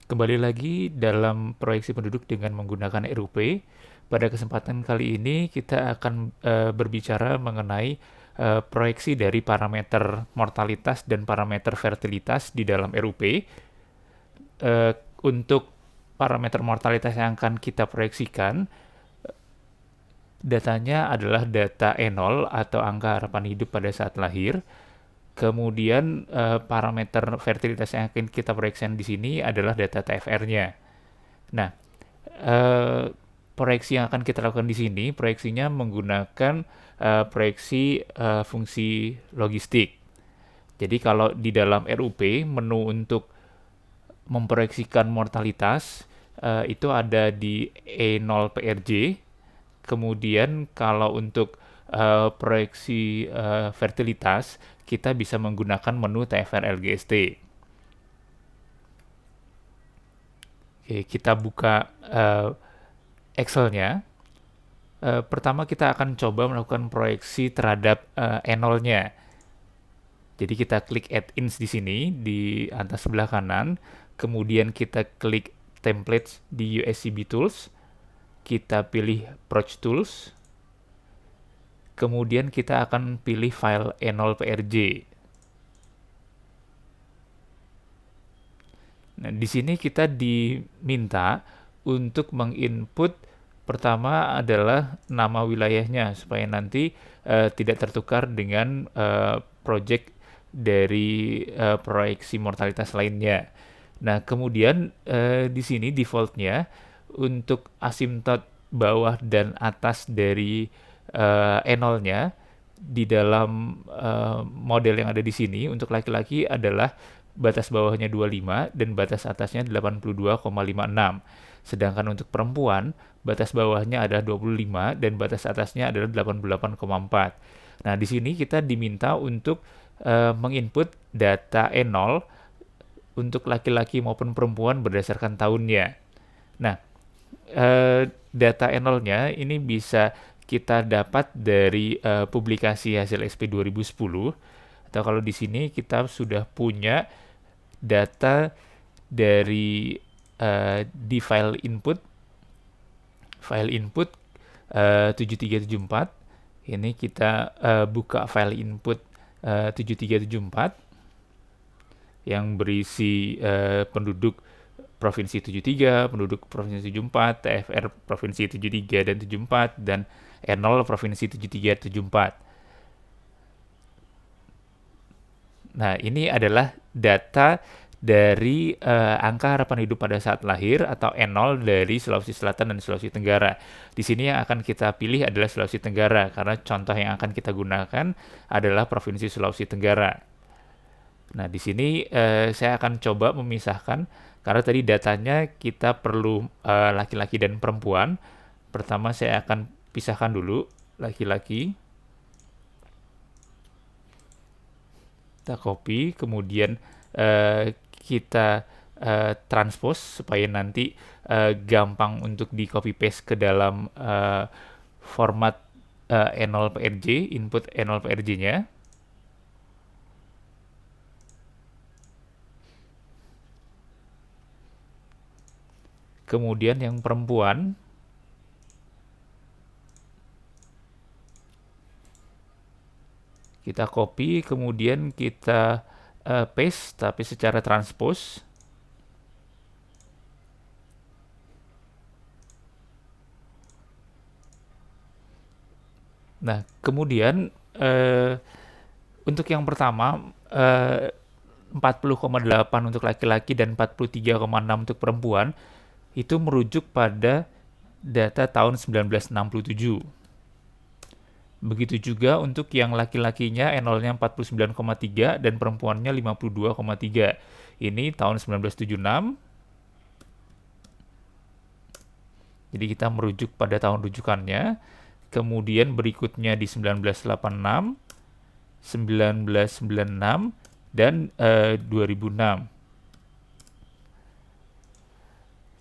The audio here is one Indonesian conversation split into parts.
Kembali lagi dalam proyeksi penduduk dengan menggunakan RUP. Pada kesempatan kali ini kita akan berbicara mengenai proyeksi dari parameter mortalitas dan parameter fertilitas di dalam RUP. Untuk parameter mortalitas yang akan kita proyeksikan, datanya adalah data E0 atau angka harapan hidup pada saat lahir. Kemudian parameter fertilitas yang akan kita proyeksikan di sini adalah data TFR-nya. Nah, eh, proyeksi yang akan kita lakukan di sini, proyeksinya menggunakan proyeksi fungsi logistik. Jadi kalau di dalam RUP, menu untuk memproyeksikan mortalitas itu ada di E0 PRJ. Kemudian kalau untuk proyeksi fertilitas, kita bisa menggunakan menu TFR LGST. Oke, kita buka Excel-nya. Pertama kita akan coba melakukan proyeksi terhadap E0-nya. Jadi kita klik add-ins di sini di atas sebelah kanan, kemudian kita klik templates di USCB Tools, kita pilih Proc Tools, kemudian kita akan pilih file E0PRJ. Nah, di sini kita diminta untuk menginput pertama adalah nama wilayahnya supaya nanti tidak tertukar dengan project dari proyeksi mortalitas lainnya. Nah, kemudian di sini defaultnya untuk asimtot bawah dan atas dari E0-nya di dalam model yang ada di sini untuk laki-laki adalah batas bawahnya 25 dan batas atasnya 82,56. Sedangkan untuk perempuan, batas bawahnya adalah 25 dan batas atasnya adalah 88,4. Nah, di sini kita diminta untuk menginput data E0 untuk laki-laki maupun perempuan berdasarkan tahunnya. Nah, data E0-nya ini bisa kita dapat dari publikasi hasil SP 2010 atau kalau di sini kita sudah punya data dari di file input 7374. Ini kita buka file input 7374 yang berisi penduduk Provinsi 73, penduduk Provinsi 74, TFR Provinsi 73 dan 74, dan E0 Provinsi 73 74. Nah, ini adalah data dari angka harapan hidup pada saat lahir atau E0 dari Sulawesi Selatan dan Sulawesi Tenggara. Di sini yang akan kita pilih adalah Sulawesi Tenggara karena contoh yang akan kita gunakan adalah Provinsi Sulawesi Tenggara. Nah, di sini saya akan coba memisahkan karena tadi datanya kita perlu laki-laki dan perempuan. Pertama saya akan pisahkan dulu laki-laki. Kita copy, kemudian kita transpose supaya nanti gampang untuk di copy paste ke dalam format E0 PRJ, input E0 PRJ-nya. Kemudian yang perempuan kita copy, kemudian kita paste tapi secara transpose. Nah, kemudian untuk yang pertama 40,8 untuk laki-laki dan 43,6 untuk perempuan itu merujuk pada data tahun 1967. Begitu juga untuk yang laki-lakinya E0-nya 49,3 dan perempuannya 52,3. Ini tahun 1976. Jadi kita merujuk pada tahun rujukannya. Kemudian berikutnya di 1986, 1996, dan 2006.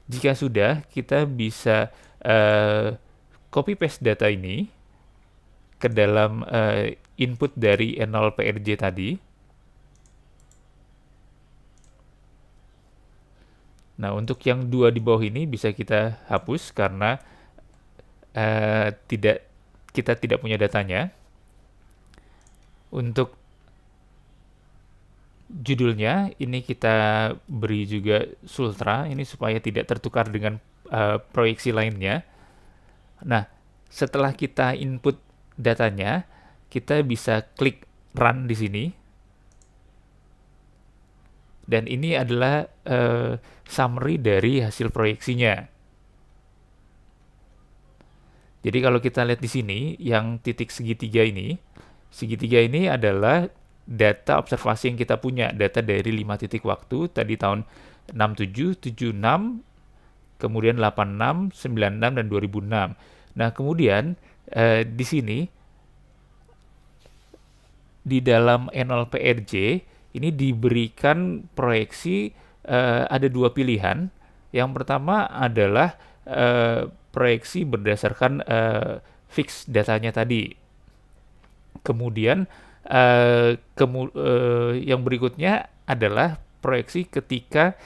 Jika sudah, kita bisa copy paste data ini ke dalam input dari E0 PRJ tadi. Nah, untuk yang dua di bawah ini bisa kita hapus karena kita tidak punya datanya. Untuk judulnya ini kita beri juga Sultra ini supaya tidak tertukar dengan proyeksi lainnya. Nah, setelah kita input datanya, kita bisa klik run di sini. Dan ini adalah summary dari hasil proyeksinya. Jadi kalau kita lihat di sini, yang titik segitiga ini adalah data observasi yang kita punya, data dari 5 titik waktu, tadi tahun 67, 76, kemudian 86, 96, dan 2006. Nah, kemudian di sini, di dalam N0PRJ, ini diberikan proyeksi ada dua pilihan. Yang pertama adalah proyeksi berdasarkan fix datanya tadi. Kemudian yang berikutnya adalah proyeksi ketika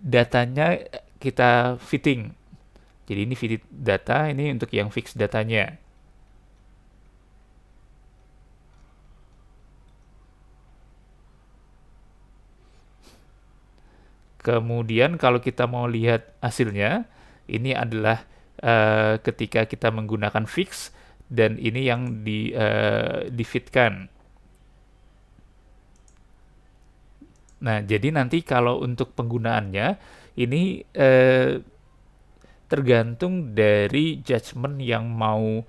datanya kita fitting. Jadi ini fit data, ini untuk yang fix datanya. Kemudian kalau kita mau lihat hasilnya, ini adalah ketika kita menggunakan fix dan ini yang di-fitkan. Nah, jadi nanti kalau untuk penggunaannya ini tergantung dari judgement yang mau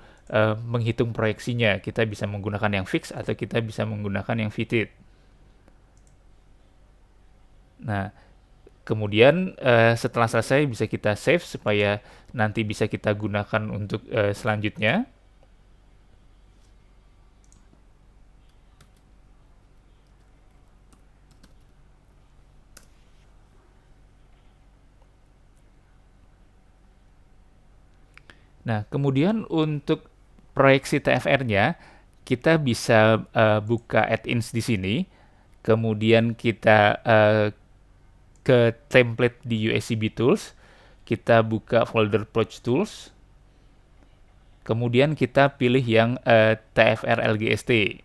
menghitung proyeksinya. Kita bisa menggunakan yang fix atau kita bisa menggunakan yang fitted. Nah, kemudian setelah selesai bisa kita save supaya nanti bisa kita gunakan untuk selanjutnya. Nah, kemudian untuk proyeksi TFR-nya, kita bisa buka add-ins di sini. Kemudian kita ke template di USCB Tools. Kita buka folder Approach Tools. Kemudian kita pilih yang TFR LGST.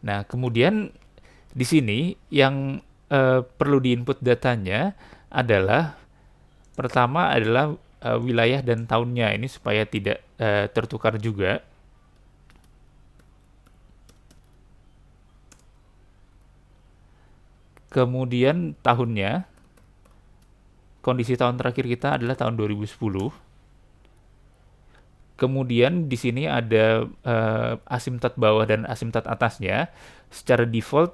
Nah, kemudian di sini yang perlu diinput datanya adalah pertama adalah wilayah dan tahunnya, ini supaya tidak tertukar juga. Kemudian tahunnya, kondisi tahun terakhir kita adalah tahun 2010. Kemudian di sini ada asimtot bawah dan asimtot atasnya. Secara default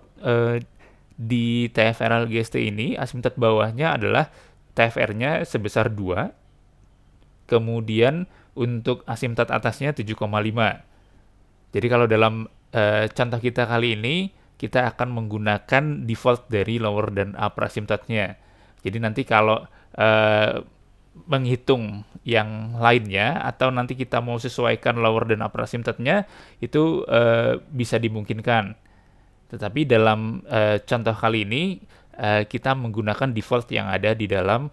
di TFR LGST ini asimtot bawahnya adalah TFR-nya sebesar 2. Kemudian untuk asimtot atasnya 7,5. Jadi kalau dalam contoh kita kali ini kita akan menggunakan default dari lower dan upper asimtotnya. Jadi nanti kalau menghitung yang lainnya atau nanti kita mau sesuaikan lower dan upper asymptotnya itu bisa dimungkinkan. Tetapi dalam contoh kali ini kita menggunakan default yang ada di dalam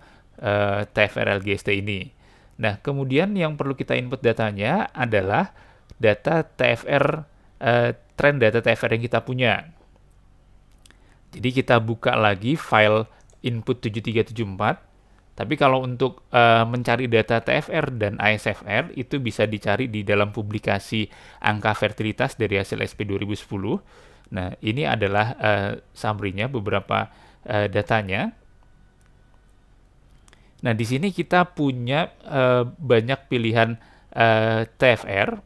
TFR LGST ini. Nah, kemudian yang perlu kita input datanya adalah data TFR, trend data TFR yang kita punya. Jadi kita buka lagi file input 7374. Tapi kalau untuk mencari data TFR dan ASFR itu bisa dicari di dalam publikasi angka fertilitas dari hasil SP 2010. Nah, ini adalah summary-nya, beberapa datanya. Nah, di sini kita punya banyak pilihan TFR.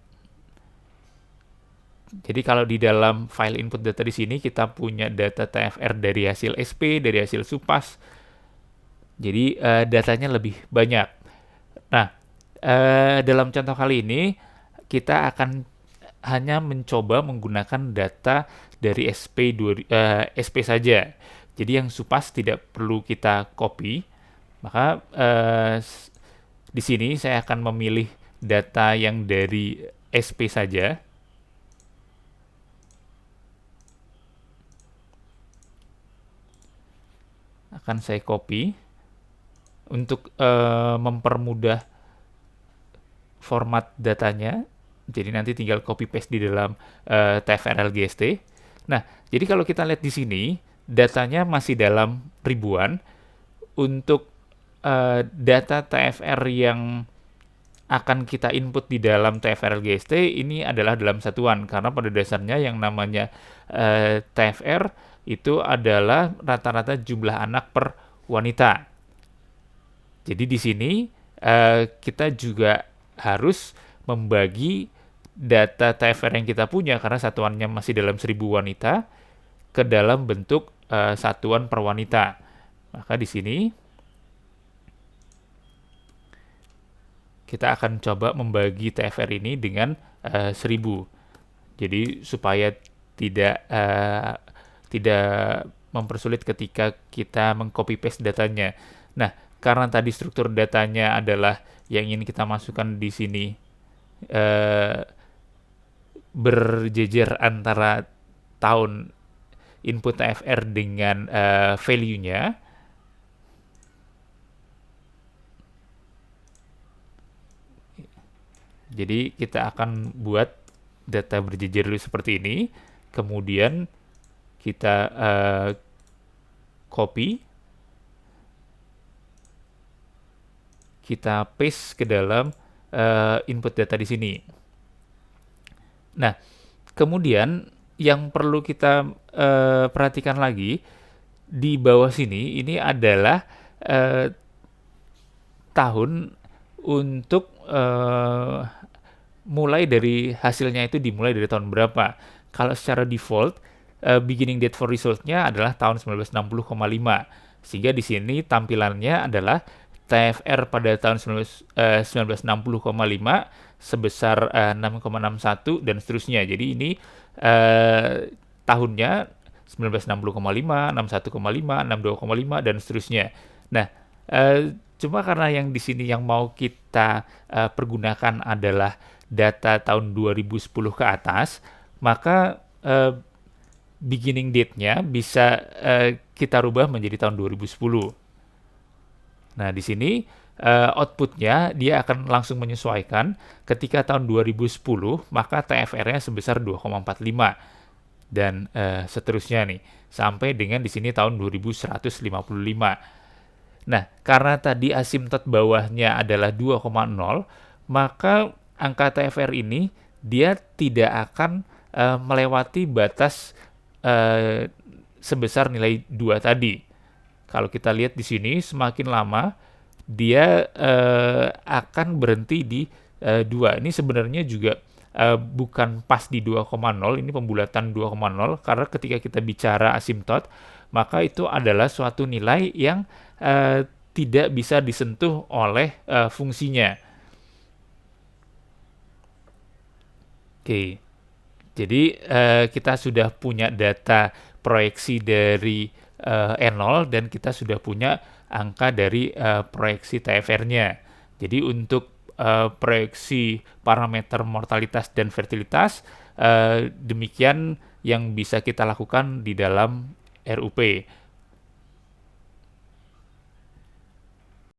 Jadi kalau di dalam file input data di sini kita punya data TFR dari hasil SP, dari hasil SUPAS. Jadi datanya lebih banyak. Nah, dalam contoh kali ini kita akan hanya mencoba menggunakan data dari SP saja. Jadi yang SUPAS tidak perlu kita copy. Maka Di sini saya akan memilih data yang dari SP saja. Akan saya copy untuk mempermudah format datanya. Jadi nanti tinggal copy paste di dalam TFR LGST. Nah, jadi kalau kita lihat di sini, datanya masih dalam ribuan. Untuk data TFR yang akan kita input di dalam TFR LGST ini adalah dalam satuan, karena pada dasarnya yang namanya TFR itu adalah rata-rata jumlah anak per wanita. Jadi di sini kita juga harus membagi data TFR yang kita punya, karena satuannya masih dalam 1000 wanita, ke dalam bentuk satuan per wanita. Maka di sini kita akan coba membagi TFR ini dengan 1000. Jadi supaya tidak mempersulit ketika kita mengcopy paste datanya. Nah, karena tadi struktur datanya adalah yang ingin kita masukkan di sini berjejer antara tahun input TFR dengan value-nya. Jadi kita akan buat data berjejer dulu seperti ini, kemudian kita copy, kita paste ke dalam input data di sini. Nah, kemudian yang perlu kita perhatikan lagi di bawah sini, ini adalah tahun untuk mulai dari hasilnya itu dimulai dari tahun berapa. Kalau secara default, beginning date for result-nya adalah tahun 1960,5. Sehingga di sini tampilannya adalah TFR pada tahun 1960,5 sebesar 6,61 dan seterusnya. Jadi ini tahunnya 1960,5, 61,5, 62,5 dan seterusnya. Nah, cuma karena yang di sini yang mau kita pergunakan adalah data tahun 2010 ke atas, maka beginning date-nya bisa kita rubah menjadi tahun 2010. Nah, di sini output-nya dia akan langsung menyesuaikan. Ketika tahun 2010, maka TFR-nya sebesar 2,45 dan seterusnya nih, sampai dengan di sini tahun 2155. Nah, karena tadi asimtot bawahnya adalah 2,0, maka angka TFR ini dia tidak akan melewati batas sebesar nilai 2 tadi. Kalau kita lihat di sini, semakin lama dia akan berhenti di 2. Ini sebenarnya juga bukan pas di 2,0, ini pembulatan 2,0, karena ketika kita bicara asimtot, maka itu adalah suatu nilai yang tidak bisa disentuh oleh fungsinya. Oke, jadi kita sudah punya data proyeksi dari E0 dan kita sudah punya angka dari proyeksi TFR-nya. Jadi untuk proyeksi parameter mortalitas dan fertilitas, demikian yang bisa kita lakukan di dalam RUP.